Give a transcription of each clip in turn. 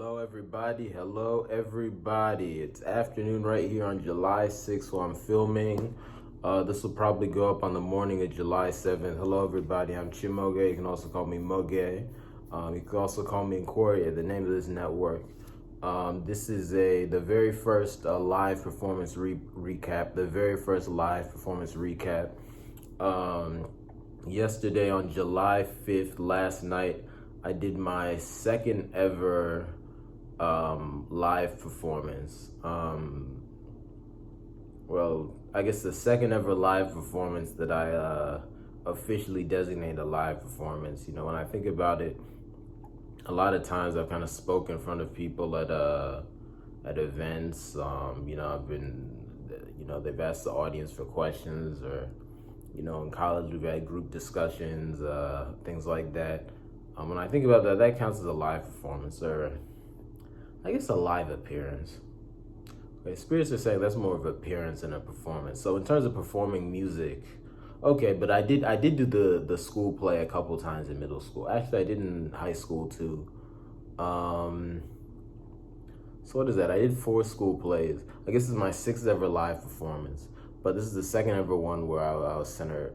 Hello everybody, hello everybody. It's afternoon right here on July 6th while I'm filming. This will probably go up on the morning of July 7th. Hello everybody, I'm Chimoge. You can also call me Moge. You can also call me Inquiria, the name of this network. This is the very first live performance recap, the very first live performance recap. Yesterday on July 5th, last night, I did my second ever live performance. Well, I guess the second ever live performance that I officially designate a live performance. You know, when I think about it, a lot of times I've kind of spoke in front of people at events. I've been, they've asked the audience for questions, or in college we've had group discussions, things like that. When I think about that, that counts as a live performance, or I guess a live appearance. Okay, spirits are saying that's more of an appearance than a performance. So in terms of performing music, okay, but I did do the school play a couple times in middle school. Actually, I did in high school too. So what is that? I did 4 school plays. I guess this is my 6th ever live performance, but this is the 2nd ever one where I was centered.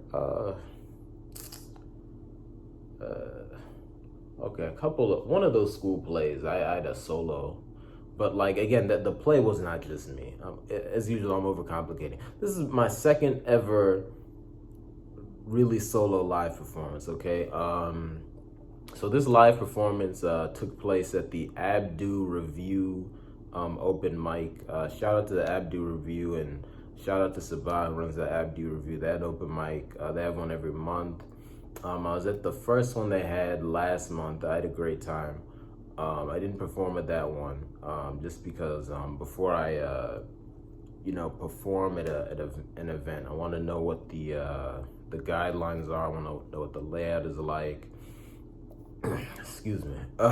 Okay, one of those school plays, I had a solo, but like, again, that the play was not just me. As usual, I'm overcomplicating. This is my 2nd ever really solo live performance, okay? So this live performance took place at the Abdu Review open mic. Shout out to the Abdu Review, and shout out to Sabah, who runs the Abdu Review. They had open mic. They have one every month. I was at the first one they had last month. I had a great time. I didn't perform at that one just because before I, perform at an event, I want to know what the guidelines are. I want to know what the layout is like. Excuse me. So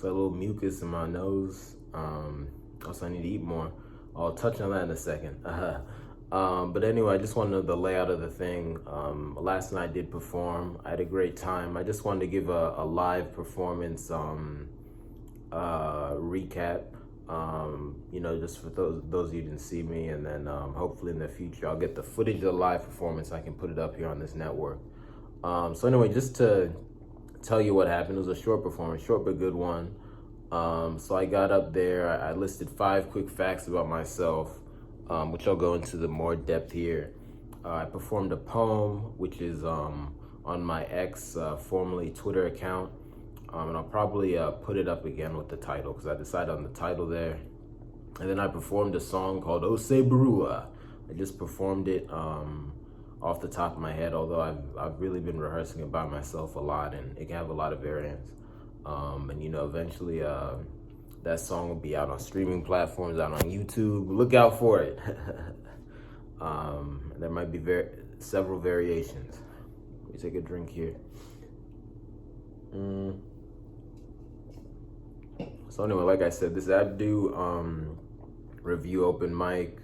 a little mucus in my nose. Also, I need to eat more. I'll touch on that in a second. But anyway, I just want to know the layout of the thing. Last night I did perform. I had a great time. I just wanted to give a live performance recap. Just for those of you who didn't see me, and then hopefully in the future I'll get the footage of the live performance. I can put it up here on this network. So anyway, just to tell you what happened, it was a short performance, short but good one. So I got up there. I listed 5 quick facts about myself, which I'll go into the more depth here. I performed a poem, which is on my ex, formerly Twitter account. And I'll probably put it up again with the title, because I decided on the title there. And then I performed a song called Ose Barua. I just performed it off the top of my head, although I've really been rehearsing it by myself a lot, and it can have a lot of variants. And eventually that song will be out on streaming platforms, out on YouTube. Look out for it. There might be several variations. Let me take a drink here. So anyway, like I said, this Abdu Review open mic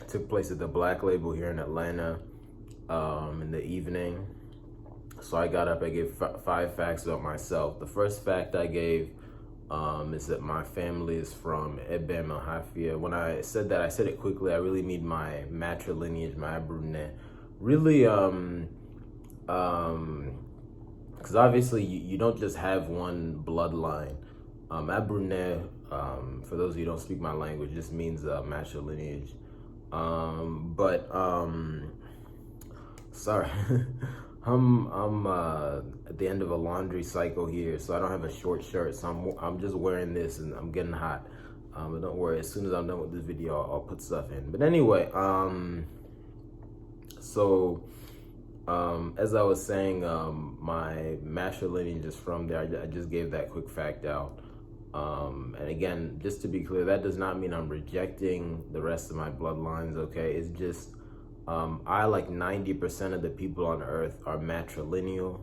took place at the Black Label here in Atlanta in the evening. So I got up, I gave 5 facts about myself. The first fact I gave is that my family is from Ebem Mahafia. When I said that, I said it quickly. I really mean my matrilineage, my Abdu. Really, because obviously you don't just have one bloodline. Abdu, for those of you who don't speak my language, just means matrilineage. Sorry. I'm at the end of a laundry cycle here, so I don't have a short shirt, so I'm just wearing this, and I'm getting hot. But don't worry, as soon as I'm done with this video, I'll put stuff in. But anyway, as I was saying, my matrilineage is from there. I just gave that quick fact out. And again, just to be clear, that does not mean I'm rejecting the rest of my bloodlines, okay? It's just I, like 90% of the people on earth, are matrilineal.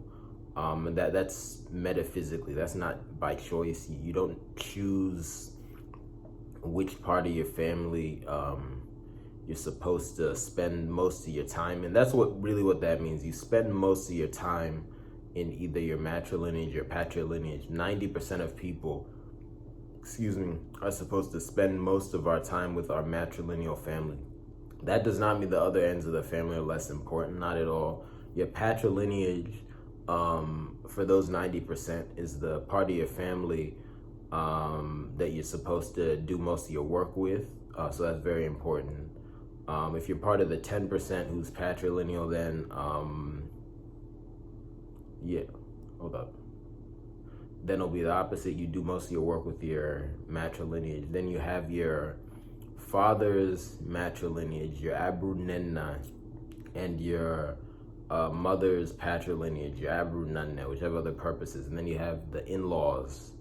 And that's metaphysically, that's not by choice. You don't choose which part of your family you're supposed to spend most of your time in. That's what that means. You spend most of your time in either your matrilineage or patrilineage. 90% of people, are supposed to spend most of our time with our matrilineal family. That does not mean the other ends of the family are less important, not at all. Your patrilineage, for those 90%, is the part of your family that you're supposed to do most of your work with. So that's very important. If you're part of the 10% who's patrilineal, then then it'll be the opposite. You do most of your work with your matrilineage. Then you have your father's matrilineage, your Abru Nenna, and your mother's patrilineage, your Abru Nanna, which have other purposes. And then you have the in-laws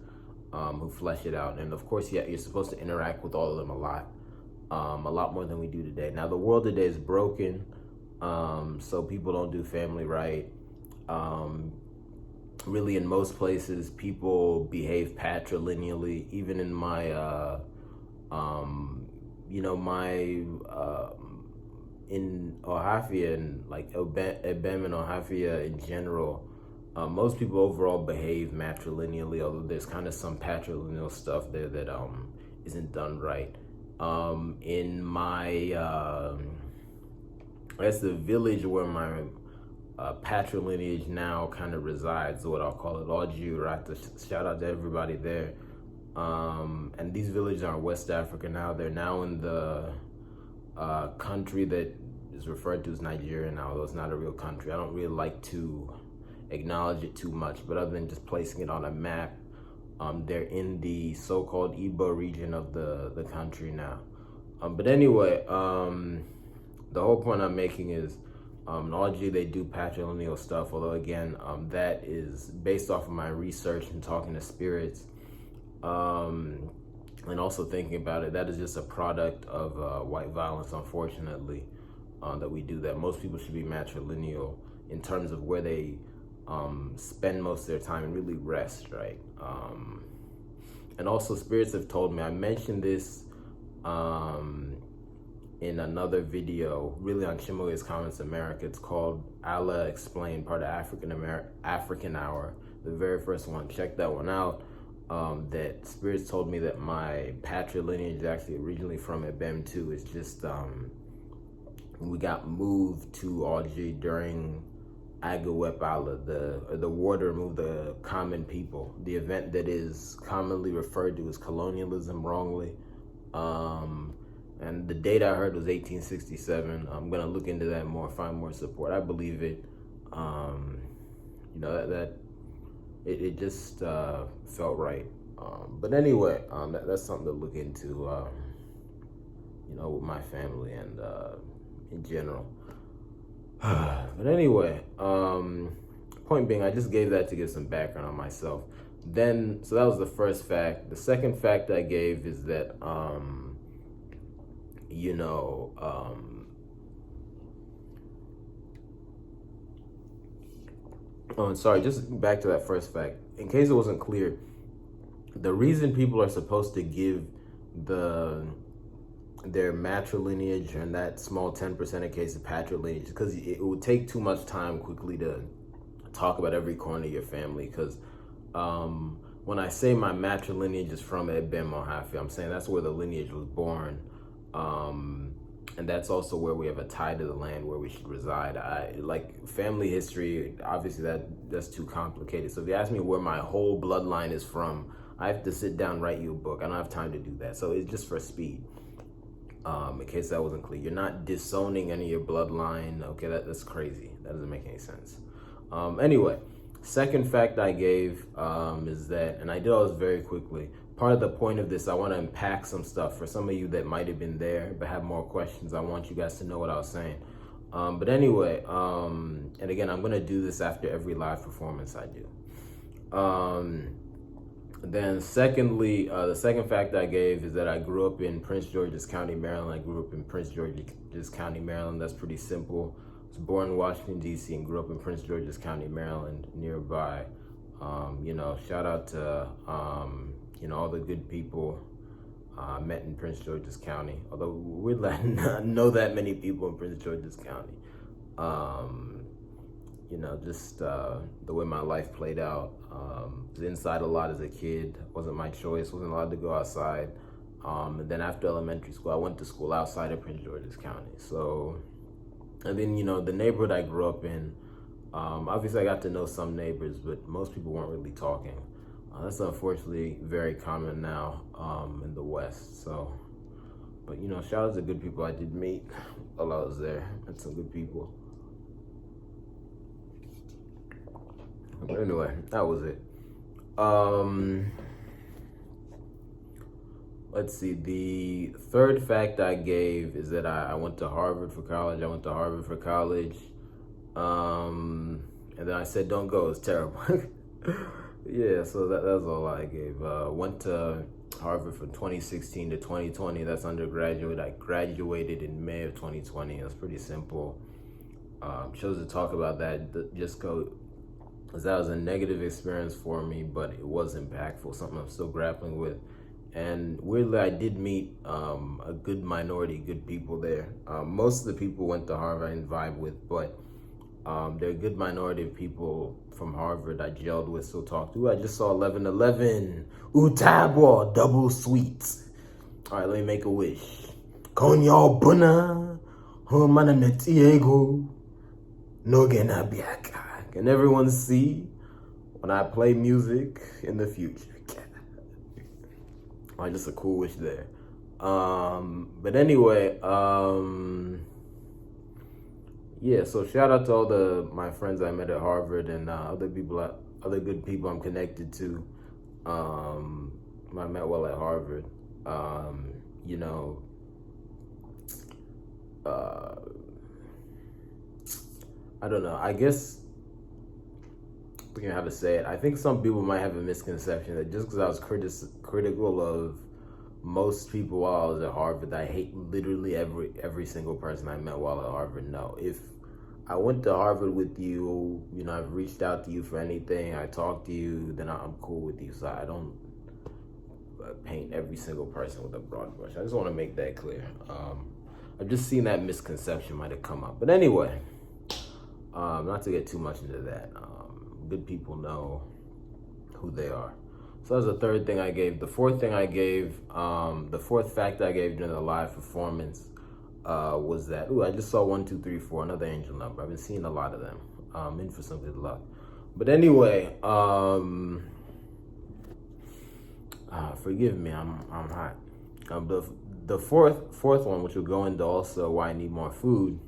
who flesh it out. And of course, you're supposed to interact with all of them a lot more than we do today. Now, the world today is broken, so people don't do family right. Really, in most places, people behave patrilineally. Even in my, in Ohafia and like Ebem and Ohafia in general, most people overall behave matrilineally, although there's kind of some patrilineal stuff there that isn't done right. In my, I guess the village where my patrilineage now kind of resides, what I'll call it, Oju, right? Shout out to everybody there. And these villages are in West Africa now. They're now in the country that is referred to as Nigeria now, although it's not a real country. I don't really like to acknowledge it too much, but other than just placing it on a map, they're in the so-called Igbo region of the country now. But anyway, the whole point I'm making is in Algeria, they do patrilineal stuff, although again, that is based off of my research and talking to spirits, and also thinking about it. That is just a product of white violence, unfortunately, that we do that. Most people should be matrilineal in terms of where they spend most of their time and really rest, right? And also, spirits have told me, I mentioned this in another video, really on Chimue's Comments America. It's called Allah Explained, part of African Hour, the very first one. Check that one out. That spirits told me that my patrilineage is actually originally from Ebem too. It's just we got moved to Algiers during Agawep Allah, the war to remove the common people, the event that is commonly referred to as colonialism wrongly. And the date I heard was 1867. I'm gonna look into that more, find more support. I believe it. That it just felt right. But anyway, that's something to look into. With my family and in general. But anyway, point being, I just gave that to give some background on myself. So that was the first fact. The second fact I gave is that and sorry, just back to that first fact. In case it wasn't clear, the reason people are supposed to give their matrilineage and that small 10% in case of patrilineage, because it would take too much time quickly to talk about every corner of your family. Because when I say my matrilineage is from Ebem Ohafia, I'm saying that's where the lineage was born. And that's also where we have a tie to the land where we should reside. Like family history, obviously that's too complicated. So if you ask me where my whole bloodline is from, I have to sit down, write you a book. I don't have time to do that. So it's just for speed. In case that wasn't clear, you're not disowning any of your bloodline. Okay, that's crazy. That doesn't make any sense. Anyway, second fact I gave is that, and I did all this very quickly. Part of the point of this, I want to unpack some stuff for some of you that might have been there but have more questions. I want you guys to know what I was saying. But anyway, and again, I'm going to do this after every live performance I do. Then secondly, the second fact I gave is that I grew up in Prince George's County, Maryland. I grew up in Prince George's County, Maryland. That's pretty simple. I was born in Washington, D.C. and grew up in Prince George's County, Maryland, nearby. Shout out to, all the good people I met in Prince George's County. Although we're not know that many people in Prince George's County. just the way my life played out. Was inside a lot as a kid. Wasn't my choice. Wasn't allowed to go outside. And then after elementary school, I went to school outside of Prince George's County. So, and then, the neighborhood I grew up in, obviously I got to know some neighbors, but most people weren't really talking. That's unfortunately very common now in the West. So, but, shout out to good people I did meet while I was there. Met some good people. But anyway, that was it. Let's see. The third fact I gave is that I went to Harvard for college. And then I said, don't go. It's terrible. Yeah, so that's all I gave. Went to Harvard from 2016 to 2020. That's undergraduate. I graduated in May of 2020. It was pretty simple. Chose to talk about that just because that was a negative experience for me, but it was impactful, something I'm still grappling with. And weirdly, I did meet a good minority, good people there. Most of the people went to Harvard I didn't vibe with, but there are a good minority of people from Harvard I gelled with, still talk to. I just saw 1111. Utabwa, double sweets. All right, let me make a wish. Konyo buna, humana metiego, nogena biaka. Can everyone see when I play music in the future? All right, just a cool wish there. But anyway, yeah, so shout out to all my friends I met at Harvard and other good people I'm connected to. I met well at Harvard. I don't know. I guess thinking how to say it. I think some people might have a misconception that just because I was critical of most people while I was at Harvard, I hate literally every single person I met while at Harvard. No, if I went to Harvard with you, I've reached out to you for anything, I talked to you, then I'm cool with you. So I don't paint every single person with a broad brush. I just want to make that clear. I've just seen that misconception might have come up. But anyway, not to get too much into that. Good people know who they are. So that was the third thing I gave. The fourth thing I gave, the fourth fact I gave during the live performance was that, I just saw 1, 2, 3, 4, another angel number. I've been seeing a lot of them. In for some good luck. But anyway, forgive me, I'm hot. The fourth one, which will go into also why I need more food,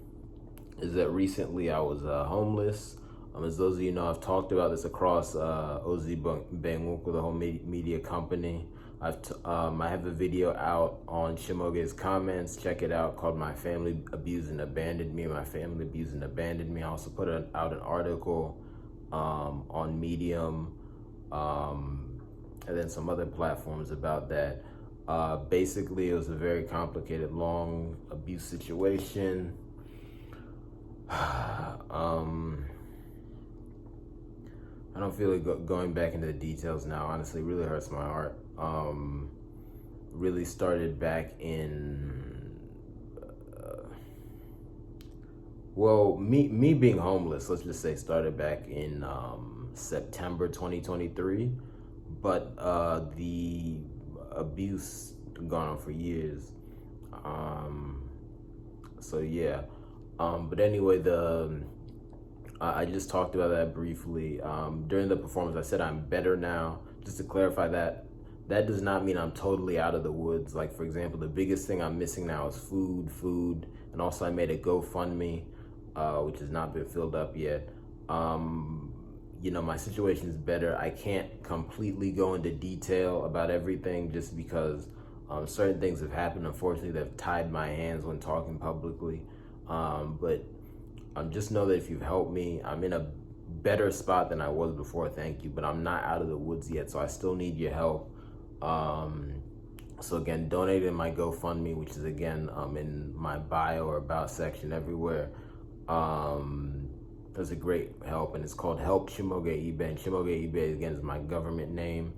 is that recently I was homeless. As those of you know, I've talked about this across OZ Bangwuk with the whole media company. I have a video out on Shimoge's comments. Check it out, called "My Family Abused and Abandoned Me." My family abused and abandoned me. I also put out an article on Medium and then some other platforms about that. Basically, it was a very complicated, long abuse situation. I don't feel like going back into the details now. Honestly, it really hurts my heart. Really started back in, me being homeless, let's just say, started back in September 2023. But the abuse gone on for years. So yeah. But anyway, I just talked about that briefly. During the performance, I said I'm better now. Just to clarify that does not mean I'm totally out of the woods. Like, for example, the biggest thing I'm missing now is food. And also I made a GoFundMe, which has not been filled up yet. My situation's better. I can't completely go into detail about everything just because certain things have happened, unfortunately, that have tied my hands when talking publicly. But just know that if you've helped me, I'm in a better spot than I was before, thank you, but I'm not out of the woods yet, so I still need your help. So again, donate in my GoFundMe, which is again in my bio or about section everywhere. There's a great help, and it's called Help Shimoge Ibe, and Shimoge Ibe again is my government name.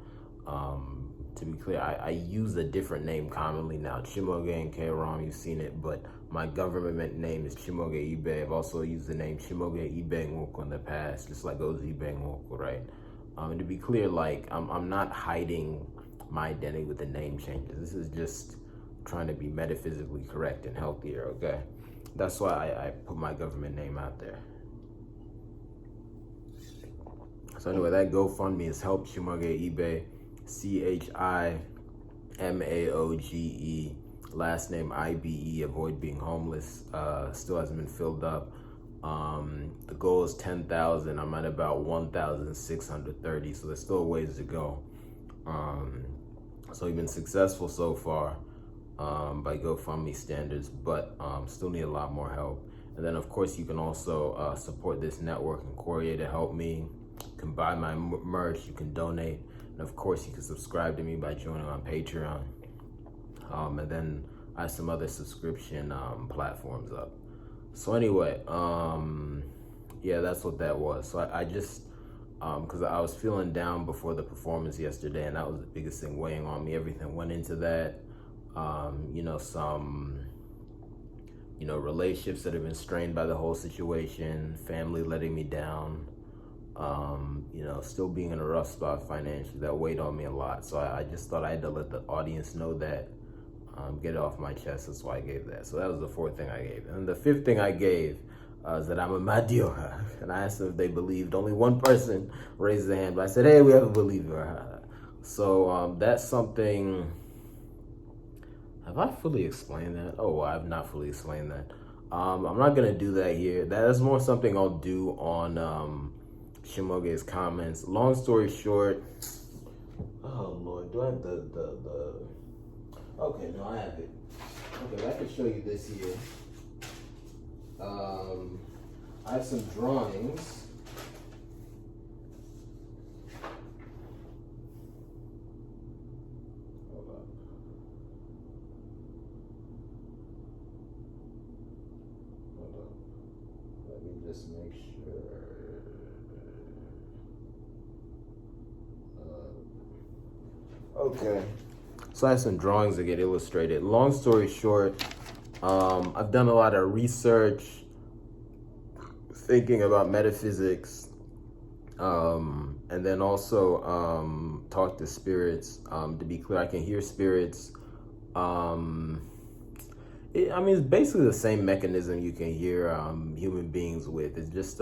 To be clear, I use a different name commonly now. Chimoge and Kram, you've seen it, but my government name is Chimoge Ibe. I've also used the name Chimoge Ibe Nwoko in the past, just like Ozi Ibe Nwoko, right? And to be clear, like, I'm not hiding my identity with the name changes. This is just trying to be metaphysically correct and healthier, okay? That's why I put my government name out there. So anyway, that GoFundMe is Help Chimoge Ibe, Chimaoge, last name IBE, avoid being homeless. Still hasn't been filled up. The goal is 10,000. I'm at about 1,630, so there's still a ways to go. So we've been successful so far by GoFundMe standards, but still need a lot more help. And then, of course, you can also support this network in Korea to help me. You can buy my merch, you can donate, and of course, you can subscribe to me by joining on Patreon. And then I have some other subscription platforms up. So anyway, yeah, that's what that was. So I just, because I was feeling down before the performance yesterday, and that was the biggest thing weighing on me. Everything went into that. Some relationships that have been strained by the whole situation, family letting me down, still being in a rough spot financially. That weighed on me a lot. So I just thought I had to let the audience know that, get it off my chest. That's why I gave that. So that was the fourth thing I gave. And the fifth thing I gave is that I'm a Madioha. And I asked them if they believed. Only one person raised their hand, but I said, hey, we have a believer. So that's something. Have I fully explained that? Oh, I've not fully explained that. I'm not gonna do that here. That is more something I'll do on Chimoge's comments. Long story short, oh Lord, do I have the okay, no, I have it. Okay, I can show you this here. I have some drawings. Just make sure. Okay. So I have some drawings that get illustrated. Long story short, I've done a lot of research, thinking about metaphysics, and then also talk to spirits. To be clear, I can hear spirits. It's basically the same mechanism you can hear human beings with. It's just,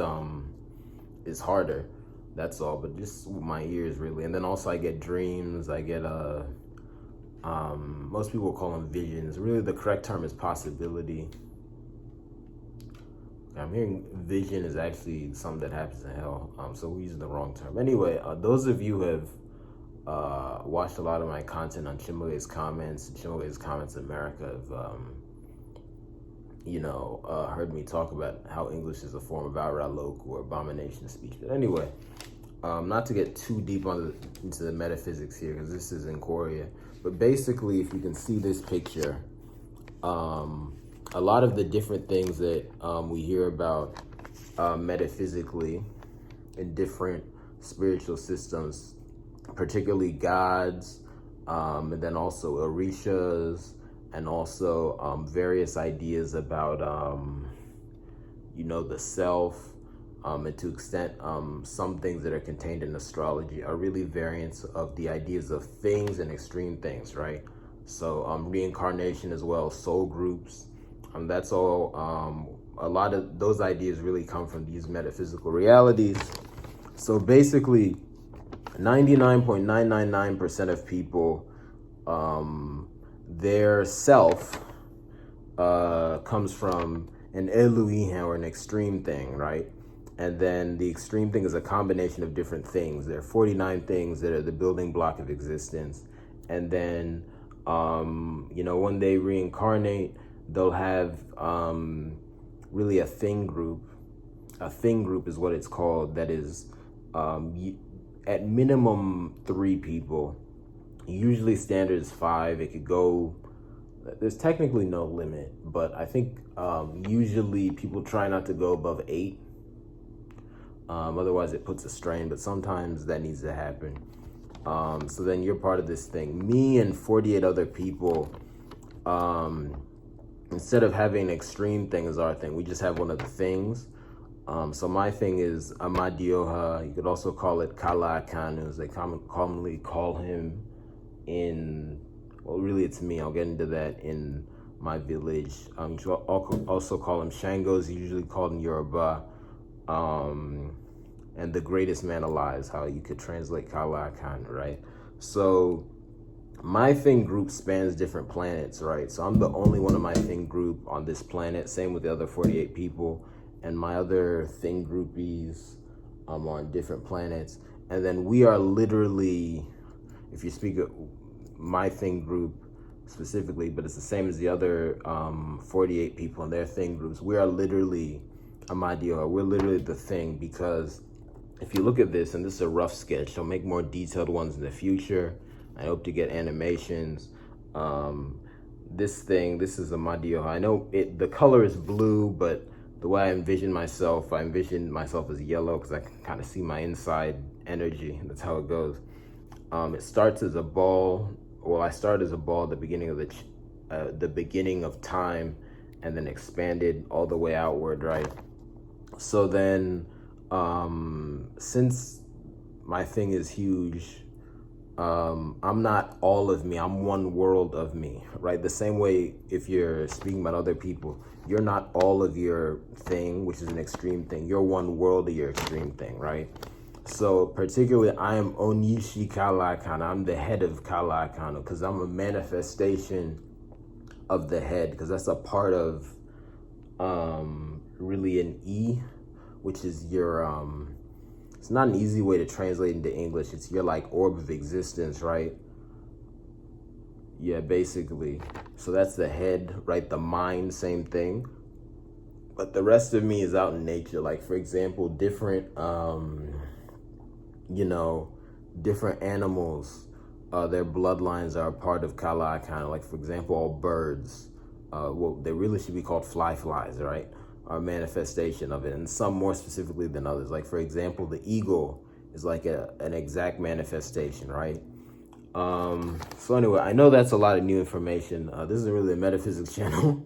it's harder. That's all, but just with my ears, really. And then also I get dreams. I get, most people call them visions. Really, the correct term is possibility. I'm hearing vision is actually something that happens in hell. So we're using the wrong term. Anyway, those of you who have watched a lot of my content on Chimoge's Comments America have, heard me talk about how English is a form of Auraloku or abomination of speech. But anyway, not to get too deep into the metaphysics here, because this is in Korea. But basically, if you can see this picture, a lot of the different things that we hear about metaphysically in different spiritual systems, particularly gods, and then also orishas, and also various ideas about, the self, and to extent some things that are contained in astrology are really variants of the ideas of things and extreme things, right? So reincarnation as well, soul groups, that's all, a lot of those ideas really come from these metaphysical realities. So basically, 99.999% of people, their self comes from an Elohim or an extreme thing, right? And then the extreme thing is a combination of different things. There are 49 things that are the building block of existence. And then, when they reincarnate, they'll have really a thing group. A thing group is what it's called. That is at minimum 3 people. Usually standard is 5. It could go, there's technically no limit, but I think usually people try not to go above 8. Otherwise it puts a strain, but sometimes that needs to happen. So then you're part of this thing. Me and 48 other people, instead of having an extreme thing as our thing, we just have one of the things. So my thing is Amadioha. You could also call it Kala Akanu, as they commonly call him in, well, really it's me. I'll get into that in my village. You should also call him Shango's, usually called in Yoruba. And the greatest man alive is how you could translate Kala Akanu, right? So my thing group spans different planets, right? So I'm the only one of my thing group on this planet. Same with the other 48 people. And my other thing groupies on different planets. And then we are literally, if you speak of my thing group specifically, but it's the same as the other 48 people in their thing groups, we are literally Amadio. We're literally the thing, because if you look at this, and this is a rough sketch, I'll make more detailed ones in the future. I hope to get animations. This is Amadio. I know the color is blue, but the way I envision myself as yellow, because I can kind of see my inside energy. That's how it goes. It starts as a ball. Well, I started as a ball at the beginning of the beginning of time, and then expanded all the way outward, right? So then, since my thing is huge, I'm not all of me. I'm one world of me, right? The same way if you're speaking about other people, you're not all of your thing, which is an extreme thing. You're one world of your extreme thing, right? So particularly, I am Onishi Kala Akana. I'm the head of Kala Akana, because I'm a manifestation of the head, because that's a part of really an E, which is your it's not an easy way to translate into English. It's your like orb of existence, right? Yeah, basically. So that's the head, right? The mind, same thing. But the rest of me is out in nature. Like, for example, different different animals, their bloodlines are a part of Kala Akana. Like, for example, all birds, well, they really should be called flies, right? Are manifestation of it, and some more specifically than others. Like, for example, the eagle is like an exact manifestation, right? So anyway, I know that's a lot of new information. This isn't really a metaphysics channel.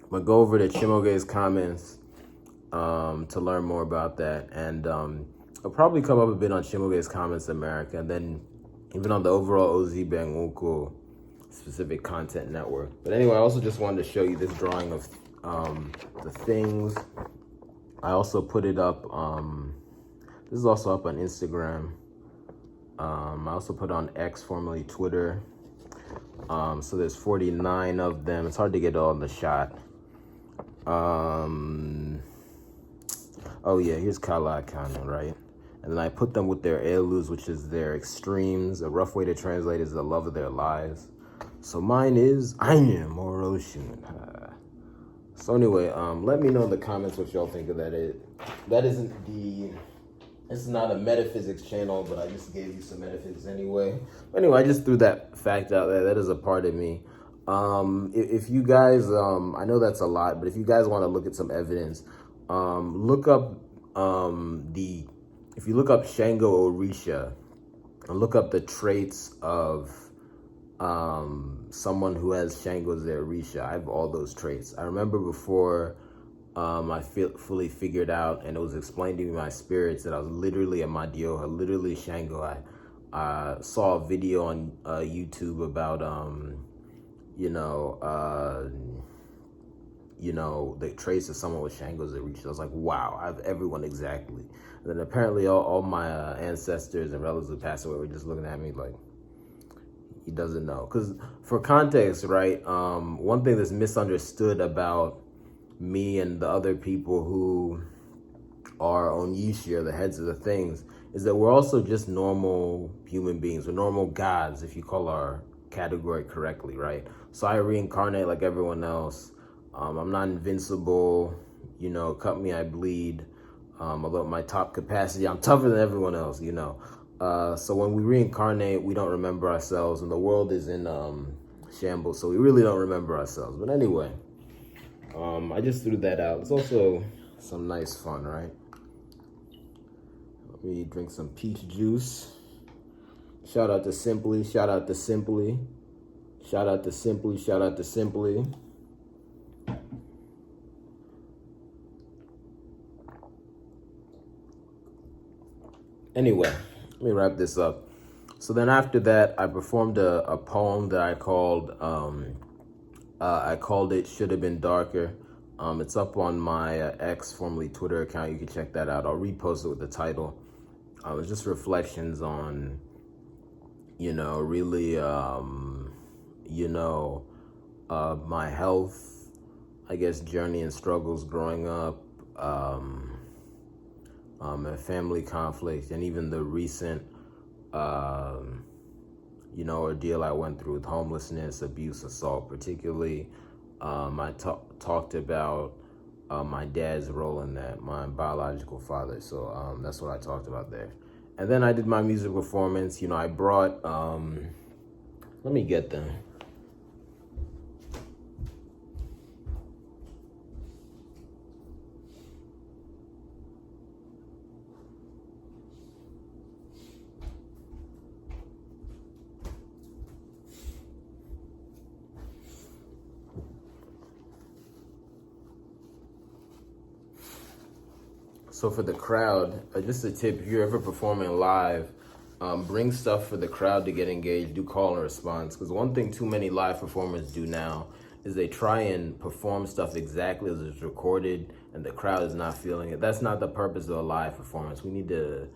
But go over to Chimoge's comments to learn more about that, and I'll probably come up a bit on Chimoge's comments America, and then even on the overall OZ Benguku specific content network. But anyway, I also just wanted to show you this drawing of the things. I also put it up, this is also up on Instagram. I also put it on X, formerly Twitter. So there's 49 of them. It's hard to get all in the shot. Oh yeah, here's Kala Akana, right? And then I put them with their elus, which is their extremes. A rough way to translate is the love of their lives. So mine is Aine Moroshin. So anyway, let me know in the comments what y'all think of that. It's not a metaphysics channel, but I just gave you some metaphysics anyway. Anyway, I just threw that fact out there. That is a part of me. If you guys, I know that's a lot, but if you guys want to look at some evidence, look up if you look up Shango Orisha, and look up the traits of someone who has Shango's Orisha. I have all those traits. I remember before I fully figured out, and it was explained to me by my spirits, that I was literally a Madioha, literally Shango. I saw a video on YouTube about the traits of someone with Shango's Orisha. I was like, wow, I have everyone exactly. And then apparently all my ancestors and relatives who passed away were just looking at me like, he doesn't know. Because for context, right, one thing that's misunderstood about me and the other people who are Onyishi, or the heads of the things, is that we're also just normal human beings. We're normal gods, if you call our category correctly, right? So I reincarnate like everyone else. I'm not invincible, cut me, I bleed. Although my top capacity, I'm tougher than everyone else, So when we reincarnate, we don't remember ourselves, and the world is in shambles, so we really don't remember ourselves. But anyway, I just threw that out. It's also some nice fun, right? Let me drink some peach juice. Shout out to Simply. Shout out to Simply. Shout out to Simply. Shout out to Simply. Anyway, let me wrap this up. So then after that, I performed a poem that I called it Should Have Been Darker. It's up on my X, formerly Twitter account. You can check that out. I'll repost it with the title. It's just reflections on, really, my health, I guess, journey and struggles growing up, and family conflict, and even the recent, ordeal I went through with homelessness, abuse, assault, particularly. I talked about my dad's role in that, my biological father. So that's what I talked about there. And then I did my music performance. I brought, let me get them. So for the crowd, just a tip, if you're ever performing live, bring stuff for the crowd to get engaged, do call and response. Because one thing too many live performers do now is they try and perform stuff exactly as it's recorded and the crowd is not feeling it. That's not the purpose of a live performance. We need to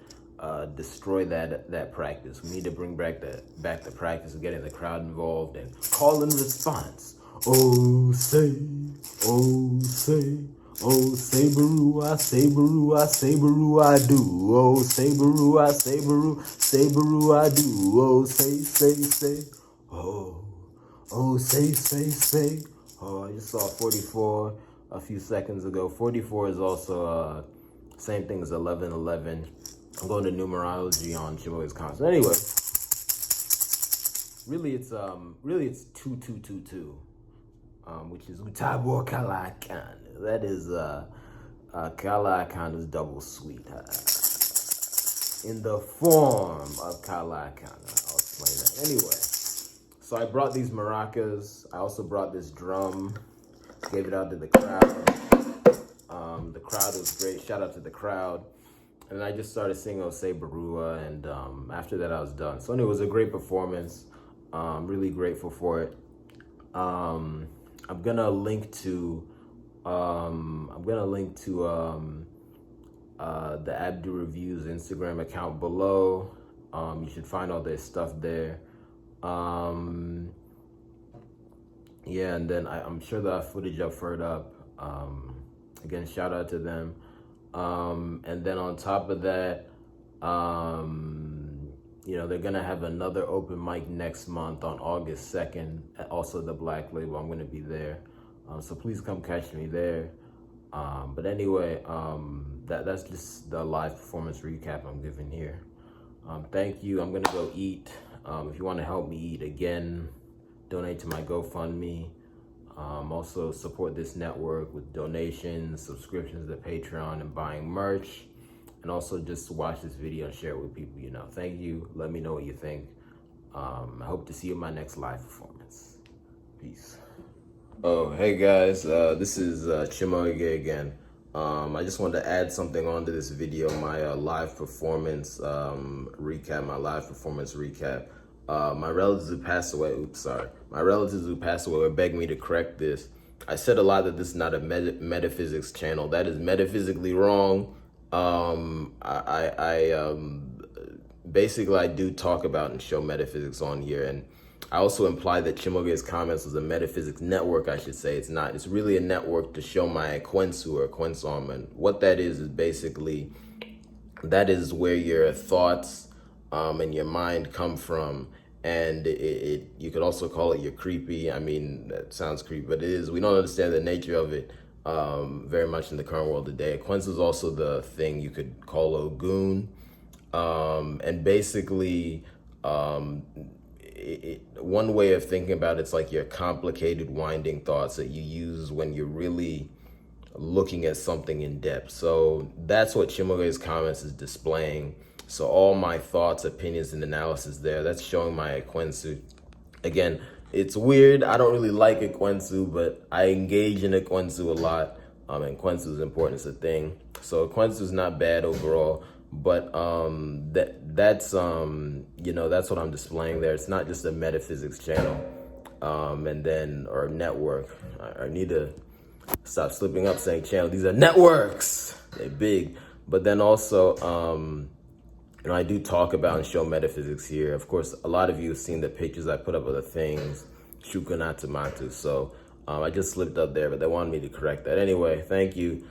destroy that practice. We need to bring back the practice of getting the crowd involved and call and response. Oh, say, oh, say. Oh, say baroo, I say baroo, I say baroo, I do. Oh, say baroo, I say baroo, I do. Oh, say. Oh, say. Oh, I just saw 44 a few seconds ago. 44 is also same thing as 1111. I'm going to numerology on Chimoge's constant. Anyway, really it's 2222. Which is Utabo Kalakan. That is Kalakan is double sweet. In the form of Kalakan. I'll explain that. Anyway, so I brought these maracas. I also brought this drum. Gave it out to the crowd. The crowd was great. Shout out to the crowd. And I just started singing Osei Barua, and after that I was done. So anyway, it was a great performance. Really grateful for it. I'm gonna link to the Abdu Reviews Instagram account below. You should find all their stuff there. Yeah, and then I'm sure the footage I've heard up. Again, shout out to them. And then on top of that, they're gonna have another open mic next month on August 2nd. Also the Black Label, I'm gonna be there. So please come catch me there. But anyway, that's just the live performance recap I'm giving here. Thank you. I'm gonna go eat. If you want to help me eat, again, donate to my GoFundMe. Also support this network with donations, subscriptions to Patreon, and buying merch. And also just watch this video and share it with people you know. Thank you. Let me know what you think. I hope to see you in my next live performance. Peace. Oh, hey guys. This is Chimoge again. I just wanted to add something onto this video, my live performance recap, my relatives who passed away, my relatives who passed away would beg me to correct this. I said a lot that this is not a metaphysics channel. That is metaphysically wrong. Basically I do talk about and show metaphysics on here, and I also imply that Chimoge's comments was a metaphysics network, I should say. It's not. It's really a network to show my Kwensu or Kwensam, and what that is basically, that is where your thoughts and your mind come from, and you could also call it your creepy. I mean, that sounds creepy, but it is. We don't understand the nature of it very much in the current world today. Kwensu is also the thing you could call Ogun, and basically, one way of thinking about it's like your complicated, winding thoughts that you use when you're really looking at something in depth. So that's what Chimuge's comments is displaying. So all my thoughts, opinions, and analysis there, that's showing my Ekwensu. Again, it's weird. I don't really like Ekwensu, but I engage in Ekwensu a lot. And Ekwensu is important as a thing. So Ekwensu is not bad overall. But that's that's what I'm displaying there. It's not just a metaphysics channel, or network. I need to stop slipping up saying channel. These are networks. They're big. But then also, I do talk about and show metaphysics here. Of course, a lot of you have seen the pictures I put up of the things, Shukunatamatu. So I just slipped up there, but they wanted me to correct that. Anyway, thank you.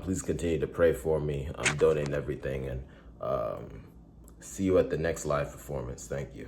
Please continue to pray for me. I'm donating everything, and see you at the next live performance. Thank you.